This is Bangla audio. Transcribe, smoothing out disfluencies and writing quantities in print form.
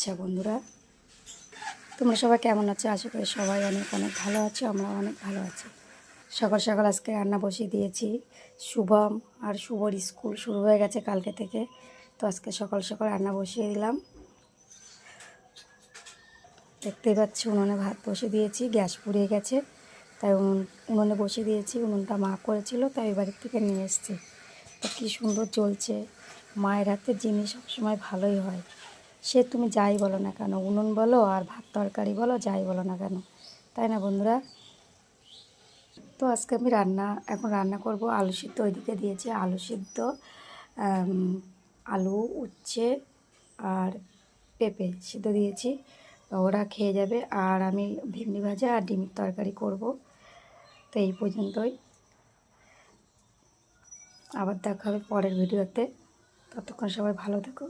আচ্ছা বন্ধুরা, তোমরা সবাই কেমন আছো? আশা করি সবাই অনেক অনেক ভালো আছো, আমরা অনেক ভালো আছি। সকাল সকাল আজকে রান্না বসিয়ে দিয়েছি। শুভম আর শুভর স্কুল শুরু হয়ে গেছে কালকে থেকে, তো আজকে সকাল সকাল রান্না বসিয়ে দিলাম। দেখতেই পাচ্ছি উনুনে ভাত বসিয়ে দিয়েছি, গ্যাস পুড়িয়ে গেছে তাই উনুনে বসিয়ে দিয়েছি। উনুনটা মা করেছিল, তাই বাড়ির থেকে নিয়ে এসেছি। তো কী সুন্দর জ্বলছে। মায়ের হাতের জিনিস সবসময় ভালোই হয়, সে তুমি যাই বলো না কেন, উনুন বলো আর ভাত তরকারি বলো, যাই বলো না কেন, তাই না বন্ধুরা? তো আজকে আমি এখন রান্না করব আলু সিদ্ধ। ওইদিকে দিয়েছি আলু সিদ্ধ, আলু, উচ্ছে আর পেঁপে সিদ্ধ দিয়েছি। তো ওরা খেয়ে যাবে, আর আমি ভেন্ডি ভাজা আর ডিমের তরকারি করব। তো এই পর্যন্তই, আবার দেখা হবে পরের ভিডিওতে। ততক্ষণ সবাই ভালো থেকো।